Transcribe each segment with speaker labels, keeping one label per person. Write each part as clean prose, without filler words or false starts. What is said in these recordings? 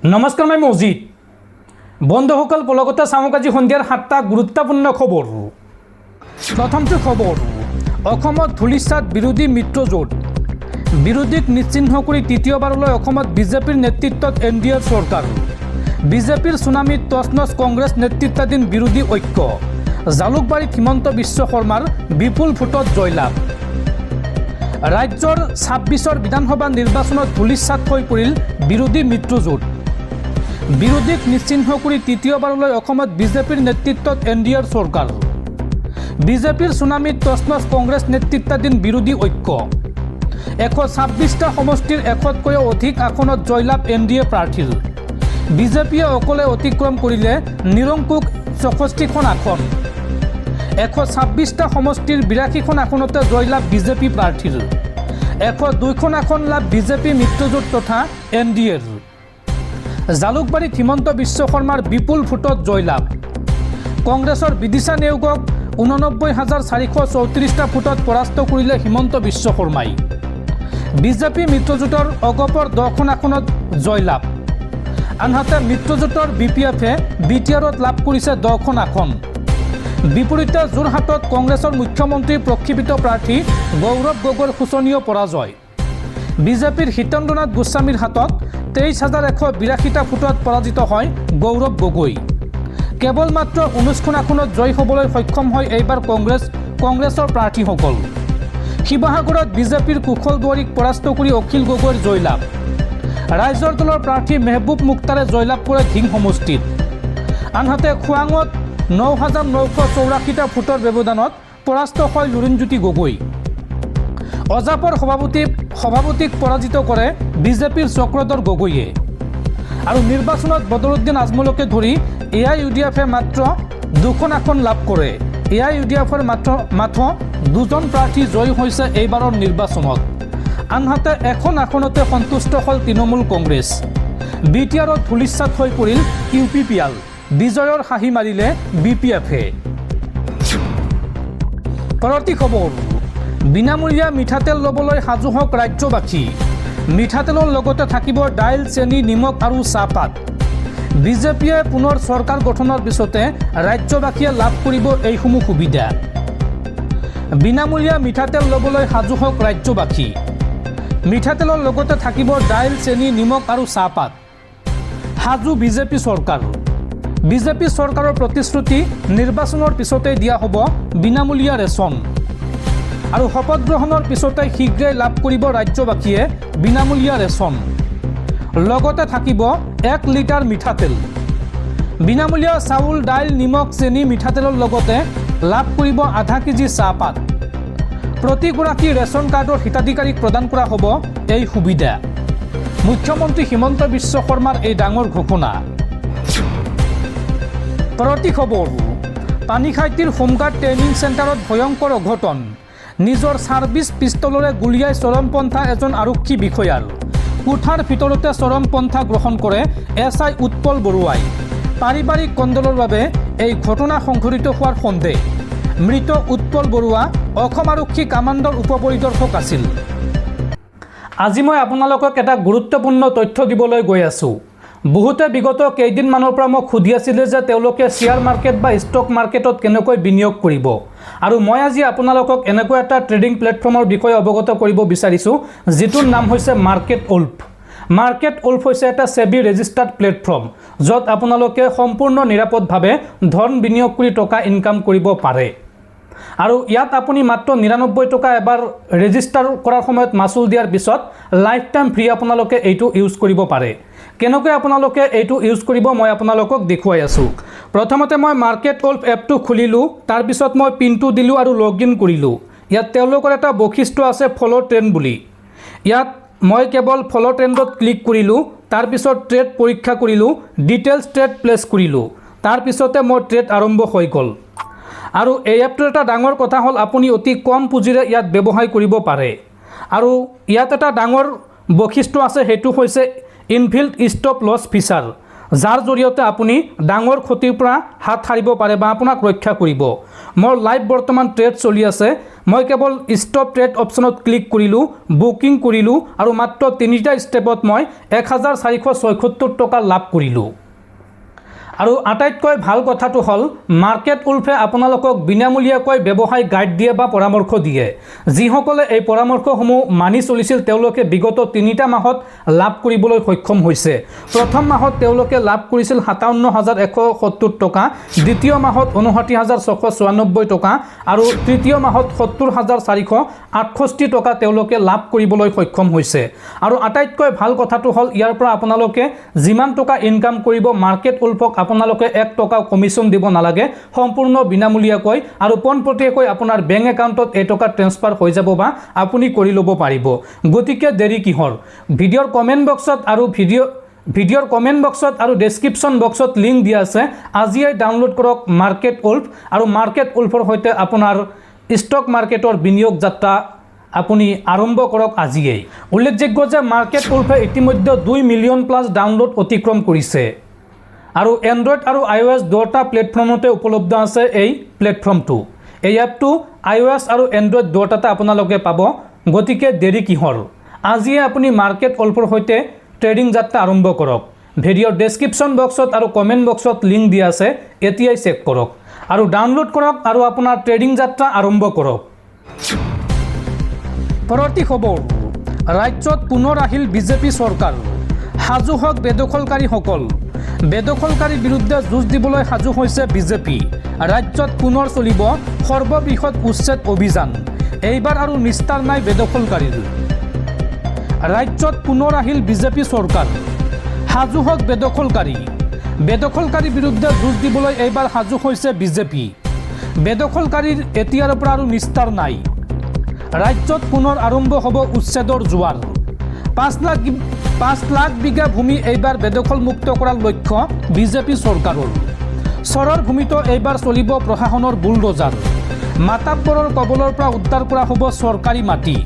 Speaker 1: নমস্কাৰ, মই মজিদ। বন্ধুসকল, পলকতে চাওক আজি সন্ধিয়াৰ 7টা গুৰুত্বপূৰ্ণ খবৰ। প্ৰথমটো খবৰ, অসমত ধূলিসাৎ বিৰোধী মিত্ৰজোঁট। বিৰোধীক নিশ্চিহ্ন কৰি তৃতীয়বাৰলৈ অসমত বিজেপিৰ নেতৃত্বত NDAৰ চৰকাৰ। বিজেপিৰ চুনামিত তছনছ কংগ্ৰেছ নেতৃত্বাধীন বিৰোধী ঐক্য। জালুকবাৰীত হিমন্ত বিশ্ব শৰ্মাৰ বিপুল ভোটত জয়লাভ। ৰাজ্যৰ 26ৰ বিধানসভা নিৰ্বাচনত ধূলিসাৎ হৈ পৰিল বিৰোধী মিত্ৰজোঁট। বিৰোধীক নিশ্চিহ্ন কৰি তৃতীয়বাৰলৈ অসমত বিজেপিৰ নেতৃত্বত NDAৰ চৰকাৰ। বিজেপিৰ চুনামিত তছনছ কংগ্ৰেছ নেতৃত্বাধীন বিৰোধী ঐক্য। 126টা সমষ্টিৰ 100তকৈও অধিক আসনত জয়লাভ NDA প্ৰাৰ্থীৰ। বিজেপিয়ে অকলে অতিক্ৰম কৰিলে নিৰংকুশ 64খন আসন। 126টা সমষ্টিৰ 82খন আসনতে জয়লাভ বিজেপি প্ৰাৰ্থীৰ। 102খন আসন লাভ বিজেপি মিত্ৰজোঁট তথা NDAৰ। জালুকবাৰীত হিমন্ত বিশ্ব শৰ্মাৰ বিপুল ভোটত জয়লাভ। কংগ্ৰেছৰ বিদিশা নেওগক 89,434টা ভোটত পৰাস্ত কৰিলে হিমন্ত বিশ্ব শৰ্মাই। বিজেপি মিত্ৰজোঁটৰ অগপৰ 10খন আসনত জয়লাভ। আনহাতে মিত্ৰজোঁটৰ BPFে BTRত লাভ কৰিছে 10খন আসন। বিপৰীতে যোৰহাটত কংগ্ৰেছৰ মুখ্যমন্ত্ৰী প্ৰক্ষিপ্ত প্ৰাৰ্থী গৌৰৱ গগৈৰ শোচনীয় পৰাজয়। বিজেপিৰ হিতেন্দ্ৰনাথ গোস্বামীৰ হাতত 23,182টা ভোটত পৰাজিত হয় গৌৰৱ গগৈ। কেৱল মাত্ৰ 19খন আসনত জয়ী হ'বলৈ সক্ষম হয় এইবাৰ কংগ্ৰেছৰ প্ৰাৰ্থীসকল। শিৱসাগৰত বিজেপিৰ কুশল দুৱাৰীক পৰাস্ত কৰি অখিল গগৈৰ জয়লাভ। ৰাইজৰ দলৰ প্ৰাৰ্থী মেহবুব মুক্তাৰে জয়লাভ কৰে ধিং সমষ্টিত। আনহাতে খোৱাঙত 9,984টা ভোটৰ ব্যৱধানত পৰাস্ত হয় লুৰিণজ্যোতি গগৈ। অজাপৰ সভাপতিক পৰাজিত কৰে বিজেপিৰ চক্ৰধৰ গগৈয়ে। আৰু নিৰ্বাচনত বদৰুদ্দিন আজমলকে ধৰি AIUDFে মাত্ৰ 2খন আসন লাভ কৰে। AIUDFৰ মাত্ৰ 2জন প্ৰাৰ্থী জয়ী হৈছে এইবাৰৰ নিৰ্বাচনত। আনহাতে এখন আসনতে সন্তুষ্ট হ'ল তৃণমূল কংগ্ৰেছ। BTRত ধূলিসাৎ হৈ পৰিল UPPL। বিজয়ৰ হাঁহি মাৰিলে BPFে। পৰৱৰ্তী খবৰ, বিনামূলীয়া মিঠাতেল ল'বলৈ সাজু হওক ৰাজ্যবাসী। মিঠাতেলৰ লগতে থাকিব দাইল, চেনি, নিমখ আৰু চাহপাত। বিজেপিয়ে পুনৰ চৰকাৰ গঠনৰ পিছতে ৰাজ্যবাসীয়ে লাভ কৰিব এইসমূহ সুবিধা। বিনামূলীয়া মিঠাতেল ল'বলৈ সাজু হওক ৰাজ্যবাসী। মিঠাতেলৰ লগতে থাকিব দাইল, চেনি, নিমখ আৰু চাহপাত। সাজু বিজেপি চৰকাৰ। বিজেপি চৰকাৰৰ প্ৰতিশ্ৰুতি, নিৰ্বাচনৰ পিছতে দিয়া হ'ব বিনামূলীয়া ৰেচন। আৰু শপত গ্ৰহণৰ পিছতে শীঘ্ৰেই লাভ কৰিব ৰাজ্যবাসীয়ে বিনামূলীয়া ৰেচন। লগতে থাকিব 1 লিটাৰ মিঠাতেল। বিনামূলীয়া চাউল, দাইল, নিমখ, চেনি, মিঠাতেলৰ লগতে লাভ কৰিব আধা কেজি চাহপাত। প্ৰতিগৰাকী ৰেচন কাৰ্ডৰ হিতাধিকাৰীক প্ৰদান কৰা হ'ব এই সুবিধা। মুখ্যমন্ত্ৰী হিমন্ত বিশ্ব শৰ্মাৰ এই ডাঙৰ ঘোষণা। পৰৱৰ্তী খবৰ, পানীখাইটিৰ হোমগাৰ্ড ট্ৰেইনিং চেণ্টাৰত ভয়ংকৰ অঘটন। নিজৰ ছাৰ্ভিচ পিষ্টলৰে গুলীয়াই চৰমপন্থা এজন আৰক্ষী বিষয়াৰ। কোঠাৰ ভিতৰতে চৰমপন্থা গ্ৰহণ কৰে SI উৎপল বৰুৱাই। পাৰিবাৰিক কন্দলৰ বাবে এই ঘটনা সংঘটিত হোৱাৰ সন্দেহ। মৃত উৎপল বৰুৱা অসম আৰক্ষী কামাণ্ডৰ উপপৰিদৰ্শক আছিল। আজি মই আপোনালোকক এটা গুৰুত্বপূৰ্ণ তথ্য দিবলৈ গৈ আছোঁ। বহুতে বিগত কেইদিনমানৰ পৰা মোক সুধি আছিলে যে তেওঁলোকে শ্বেয়াৰ মাৰ্কেট বা ষ্টক মাৰ্কেটত কেনেকৈ বিনিয়োগ কৰিব। আৰু মই আজি আপোনালোকক এনেকুৱা এটা ট্ৰেডিং প্লেটফৰ্মৰ বিষয়ে অৱগত কৰিব বিচাৰিছোঁ যিটোৰ নাম হৈছে মাৰ্কেট ওল্ফ। মাৰ্কেট ওল্ফ হৈছে এটা SEBI ৰেজিষ্টাৰ্ড প্লেটফৰ্ম য'ত আপোনালোকে সম্পূৰ্ণ নিৰাপদভাৱে ধন বিনিয়োগ কৰি টকা ইনকাম কৰিব পাৰে। আৰু ইয়াত আপুনি মাত্ৰ 99 টকা এবাৰ ৰেজিষ্টাৰ কৰাৰ সময়ত মাচুল দিয়াৰ পিছত লাইফ টাইম ফ্ৰী আপোনালোকে এইটো ইউজ কৰিব পাৰে। কেনেকৈ আপোনালোকে এইটো ইউজ কৰিব মই আপোনালোকক দেখুৱাই আছোঁ। প্ৰথমতে মই মাৰ্কেট ওল্ফ এপটো খুলিলোঁ, তাৰপিছত মই পিনটো দিলোঁ আৰু লগইন কৰিলোঁ। ইয়াত তেওঁলোকৰ এটা বৈশিষ্ট্য আছে ফ'ল' ট্ৰেণ্ড বুলি। ইয়াত মই কেৱল ফ'ল' ট্ৰেণ্ডত ক্লিক কৰিলোঁ, তাৰপিছত ট্ৰেড পৰীক্ষা কৰিলোঁ, ডিটেইলছ ট্ৰেড প্লেচ কৰিলোঁ। তাৰপিছতে মোৰ ট্ৰেড আৰম্ভ হৈ গ'ল। আৰু এই এপটোৰ এটা ডাঙৰ কথা হ'ল আপুনি অতি কম পুঁজিৰে ইয়াত ব্যৱসায় কৰিব পাৰে। আৰু ইয়াত এটা ডাঙৰ বৈশিষ্ট্য আছে, সেইটো হৈছে ইনবিল্ট ষ্টপ লছ ফিচাৰ, যাৰ জৰিয়তে আপুনি ডাঙৰ ক্ষতিৰ পৰা হাত সাৰিব পাৰে বা আপোনাক ৰক্ষা কৰিব। মোৰ লাইভ বৰ্তমান ট্ৰেড চলি আছে। মই কেৱল ষ্টপ ট্ৰেড অপশ্যনত ক্লিক কৰিলোঁ, বুকিং কৰিলোঁ আৰু মাত্ৰ 3টা ষ্টেপত মই 1476 টকা লাভ কৰিলোঁ। আৰু আটাইতকৈ ভাল কথাটো হ'ল মাৰ্কেট উল্ফে আপোনালোকক বিনামূলীয়াকৈ ব্যৱসায় গাইড দিয়ে বা পৰামৰ্শ দিয়ে। যিসকলে এই পৰামৰ্শসমূহ মানি চলিছিল তেওঁলোকে বিগত 3টা মাহত লাভ কৰিবলৈ সক্ষম হৈছে। প্ৰথম মাহত তেওঁলোকে লাভ কৰিছিল 57,170 টকা, দ্বিতীয় মাহত 59,694 টকা আৰু তৃতীয় মাহত 70,468 টকা তেওঁলোকে লাভ কৰিবলৈ সক্ষম হৈছে। আৰু আটাইতকৈ ভাল কথাটো হ'ল ইয়াৰ পৰা আপোনালোকে যিমান টকা ইনকাম কৰিব মাৰ্কেট উল্ফক আপোনালোকে 1 টকাও কমিশ্যন দিব নালাগে, সম্পূৰ্ণ বিনামূলীয়াকৈ আৰু পোনপটীয়াকৈ আপোনাৰ বেংক একাউণ্টত এই টকা ট্ৰেন্সফাৰ হৈ যাব বা আপুনি কৰি ল'ব পাৰিব। গতিকে দেৰি কিহৰ? ভিডিঅ'ৰ কমেণ্ট বক্সত আৰু ডেছক্ৰিপশ্যন বক্সত লিংক দিয়া আছে। আজিয়ে ডাউনলোড কৰক মাৰ্কেট উল্ফ আৰু মাৰ্কেট উল্ফৰ সৈতে আপোনাৰ ষ্টক মাৰ্কেটৰ বিনিয়োগ যাত্ৰা আপুনি আৰম্ভ কৰক আজিয়েই। উল্লেখযোগ্য যে মাৰ্কেট উল্ফে ইতিমধ্যে 2 মিলিয়ন প্লাছ ডাউনলোড অতিক্ৰম কৰিছে আৰু এণ্ড্ৰইড আৰু iOS দুয়োটা প্লেটফৰ্মতে উপলব্ধ আছে এই প্লেটফৰ্মটো। এই এপটো iOS আৰু এণ্ড্ৰইড দুয়োটাতে আপোনালোকে পাব। গতিকে দেৰি কিহৰ? আজিয়ে আপুনি মাৰ্কেট উল্ফৰ সৈতে ট্ৰেডিং যাত্ৰা আৰম্ভ কৰক। ভিডিঅ'ৰ ডেছক্ৰিপশ্যন বক্সত আৰু কমেণ্ট বক্সত লিংক দিয়া আছে, এতিয়াই চেক কৰক আৰু ডাউনলোড কৰক আৰু আপোনাৰ ট্ৰেডিং যাত্ৰা আৰম্ভ কৰক। পৰৱৰ্তী খবৰ, ৰাজ্যত পুনৰ আহিল বিজেপি চৰকাৰ। সাজু হওক বেদখলকাৰীসকল। বেদখলকাৰীৰ বিৰুদ্ধে যুঁজ দিবলৈ সাজু হৈছে বিজেপি। ৰাজ্যত পুনৰ চলিব সৰ্ববৃহৎ উচ্ছেদ অভিযান। এইবাৰ আৰু নিস্তাৰ নাই বেদখলকাৰীৰ। ৰাজ্যত পুনৰ আহিল বিজেপি চৰকাৰ। সাজু হওক বেদখলকাৰী। বেদখলকাৰীৰ বিৰুদ্ধে যুঁজ দিবলৈ এইবাৰ সাজু হৈছে বিজেপি। বেদখলকাৰীৰ এতিয়াৰ পৰা আৰু নিস্তাৰ নাই। ৰাজ্যত পুনৰ আৰম্ভ হ'ব উচ্ছেদৰ জোৱাৰ। 5 লাখ বিঘা ভূমি এইবাৰ বেদখলমুক্ত কৰাৰ লক্ষ্য বিজেপি চৰকাৰৰ। চৰৰ ভূমিতো এইবাৰ চলিব প্ৰশাসনৰ বুলডোজাৰ। মাতাব্বৰৰ কবলৰ পৰা উদ্ধাৰ কৰা হ'ব চৰকাৰী মাটি।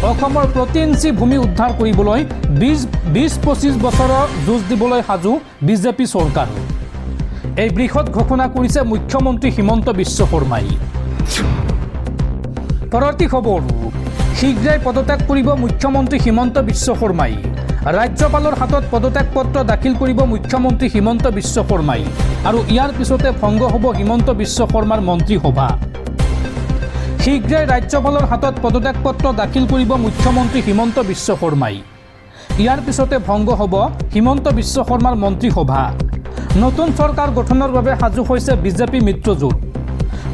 Speaker 1: অসমৰ প্ৰতি ইঞ্চি ভূমি উদ্ধাৰ কৰিবলৈ 20-25 বছৰৰ যুঁজ দিবলৈ সাজু বিজেপি চৰকাৰ। এই বৃহৎ ঘোষণা কৰিছে মুখ্যমন্ত্ৰী হিমন্ত বিশ্ব শৰ্মাই। পৰৱৰ্তী খবৰ, শীঘ্ৰেই পদত্যাগ কৰিব মুখ্যমন্ত্ৰী হিমন্ত বিশ্ব শৰ্মাই। ৰাজ্যপালৰ হাতত পদত্যাগ পত্ৰ দাখিল কৰিব মুখ্যমন্ত্ৰী হিমন্ত বিশ্ব শৰ্মাই আৰু ইয়াৰ পিছতে ভংগ হ'ব হিমন্ত বিশ্ব শৰ্মাৰ মন্ত্ৰীসভা। শীঘ্ৰেই ৰাজ্যপালৰ হাতত পদত্যাগ পত্ৰ দাখিল কৰিব মুখ্যমন্ত্ৰী হিমন্ত বিশ্ব শৰ্মাই। ইয়াৰ পিছতে ভংগ হ'ব হিমন্ত বিশ্ব শৰ্মাৰ মন্ত্ৰীসভা। নতুন চৰকাৰ গঠনৰ বাবে সাজু হৈছে বিজেপি মিত্ৰজোঁট।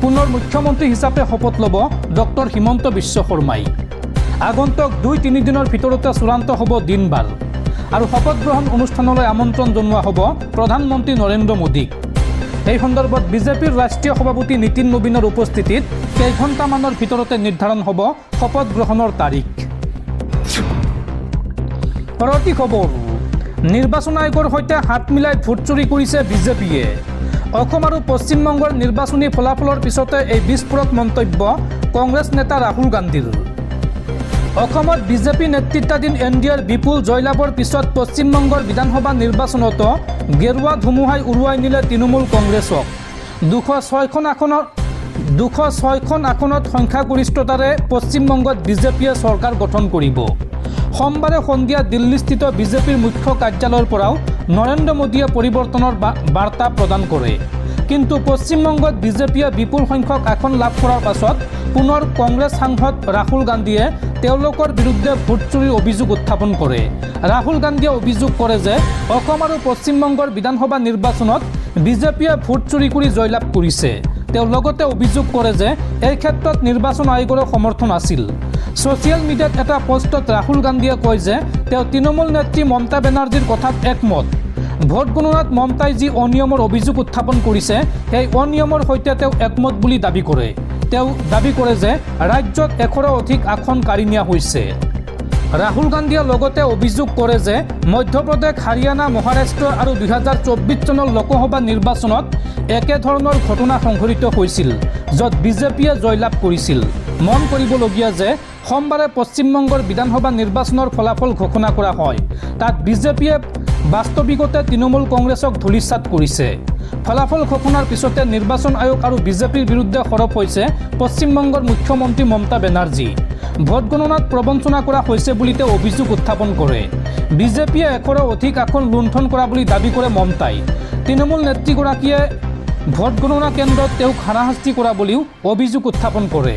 Speaker 1: পুনৰ মুখ্যমন্ত্ৰী হিচাপে শপত ল'ব ডক্টৰ হিমন্ত বিশ্ব শৰ্মাই। আগন্তুক 2-3 দিনৰ ভিতৰতে চূড়ান্ত হ'ব দিন-বাৰ আৰু শপত গ্ৰহণ অনুষ্ঠানলৈ আমন্ত্ৰণ জনোৱা হ'ব প্ৰধানমন্ত্ৰী নৰেন্দ্ৰ মোদীক। এই সন্দৰ্ভত বিজেপিৰ ৰাষ্ট্ৰীয় সভাপতি নীতিন নবীনৰ উপস্থিতিত কেইঘণ্টামানৰ ভিতৰতে নিৰ্ধাৰণ হ'ব শপত গ্ৰহণৰ তাৰিখ। পৰৱৰ্তী খবৰ, নিৰ্বাচন আয়োগৰ সৈতে হাত মিলাই ভোট চুৰি কৰিছে বিজেপিয়ে। অসম আৰু পশ্চিমবংগৰ নিৰ্বাচনী ফলাফলৰ পিছতে এই বিস্ফোৰক মন্তব্য কংগ্ৰেছ নেতা ৰাহুল গান্ধীৰ। অসমত বিজেপি নেতৃত্বাধীন NDAৰ বিপুল জয়লাভৰ পিছত পশ্চিমবংগৰ বিধানসভা নিৰ্বাচনতো গেৰুৱা ধুমুহাই উৰুৱাই নিলে তৃণমূল কংগ্ৰেছক। 206খন আসনত সংখ্যাগৰিষ্ঠতাৰে পশ্চিমবংগত বিজেপিয়ে চৰকাৰ গঠন কৰিব। সোমবাৰে সন্ধিয়া দিল্লীস্থিত বিজেপিৰ মুখ্য কাৰ্যালয়ৰ পৰাও নৰেন্দ্ৰ মোদীয়ে পৰিৱৰ্তনৰ বাৰ্তা প্ৰদান কৰে। কিন্তু পশ্চিমবংগত বিজেপিয়ে বিপুল সংখ্যক আসন লাভ কৰাৰ পাছত পুনৰ কংগ্ৰেছ সাংসদ ৰাহুল গান্ধীয়ে তেওঁলোকৰ বিৰুদ্ধে ভোট চুৰিৰ অভিযোগ উত্থাপন কৰে। ৰাহুল গান্ধীয়ে অভিযোগ কৰে যে অসম আৰু পশ্চিমবংগৰ বিধানসভা নিৰ্বাচনত বিজেপিয়ে ভোট চুৰি কৰি জয়লাভ কৰিছে। তেওঁ লগতে অভিযোগ কৰে যে এই ক্ষেত্ৰত নিৰ্বাচন আয়োগৰো সমৰ্থন আছিল। ছ'চিয়েল মিডিয়াত এটা পোষ্টত ৰাহুল গান্ধীয়ে কয় যে তেওঁ তৃণমূল নেত্ৰী মমতা বেনাৰ্জীৰ কথাত একমত। ভোট গণনাত মমতাই যি অনিয়মৰ অভিযোগ উত্থাপন কৰিছে সেই অনিয়মৰ সৈতে তেওঁ একমত বুলি দাবী কৰে। তেওঁ দাবী কৰে যে ৰাজ্যত 100ৰো অধিক আসন কাঢ়ি নিয়া হৈছে। ৰাহুল গান্ধীয়ে লগতে অভিযোগ কৰে যে মধ্যপ্ৰদেশ, হাৰিয়ানা, মহাৰাষ্ট্ৰ আৰু 2024 চনৰ লোকসভা নিৰ্বাচনত একেধৰণৰ ঘটনা সংঘটিত হৈছিল য'ত বিজেপিয়ে জয়লাভ কৰিছিল। মন কৰিবলগীয়া যে সোমবাৰে পশ্চিমবংগৰ বিধানসভা নিৰ্বাচনৰ ফলাফল ঘোষণা কৰা হয়। তাত বিজেপিয়ে বাস্তৱিকতে তৃণমূল কংগ্ৰেছক ধূলিসাৎ কৰিছে। ফলাফল ঘোষণাৰ পিছতে নিৰ্বাচন আয়োগ আৰু বিজেপিৰ বিৰুদ্ধে সৰব হৈছে পশ্চিমবংগৰ মুখ্যমন্ত্ৰী মমতা বেনাৰ্জী। ভোট গণনাত প্ৰবঞ্চনা কৰা হৈছে বুলি তেওঁ অভিযোগ উত্থাপন কৰে। বিজেপিয়ে 100ৰো অধিক আসন লুণ্ঠন কৰা বুলি দাবী কৰে মমতাই। তৃণমূল নেত্ৰীগৰাকীয়ে ভোট গণনা কেন্দ্ৰত তেওঁক হাৰাশাস্তি কৰা বুলিও অভিযোগ উত্থাপন কৰে।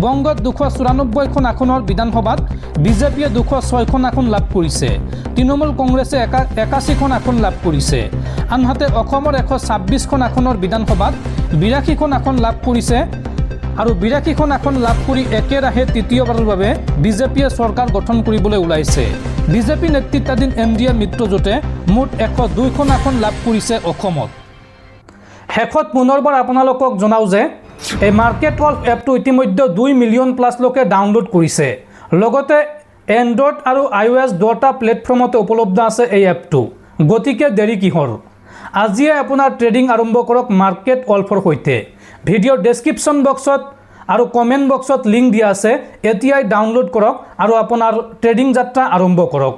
Speaker 1: বংগত 294খন আসনৰ বিধানসভাত বিজেপিয়ে 206খন আসন লাভ কৰিছে। তৃণমূল কংগ্ৰেছে 81খন আসন লাভ কৰিছে। আনহাতে অসমৰ 126খন আসনৰ বিধানসভাত 82খন আসন লাভ কৰিছে আৰু 82খন আসন লাভ কৰি একেৰাহে তৃতীয়বাৰৰ বাবে বিজেপিয়ে চৰকাৰ গঠন কৰিবলৈ ওলাইছে। বিজেপি নেতৃত্বাধীন NDA মিত্ৰজোঁটে মুঠ 102খন আসন লাভ কৰিছে অসমত। শেষত পুনৰবাৰ আপোনালোকক জনাওঁ যে এই মাৰ্কেট ৱল্ফ এপটো ইতিমধ্যে 2 মিলিয়ন প্লাছ লোকে ডাউনলোড কৰিছে। লগতে এণ্ড্ৰইড আৰু iOS দুটা প্লেটফৰ্মতে উপলব্ধ আছে এই এপটো। গতিকে দেৰি কিহৰ? আজিয়ে আপোনাৰ ট্ৰেডিং আৰম্ভ কৰক মাৰ্কেট ৱল্ফৰ সৈতে। ভিডিঅ'ৰ ডেছক্ৰিপশ্যন বক্সত আৰু কমেণ্ট বক্সত লিংক দিয়া আছে। এতিয়াই ডাউনলোড কৰক আৰু আপোনাৰ ট্ৰেডিং যাত্ৰা আৰম্ভ কৰক।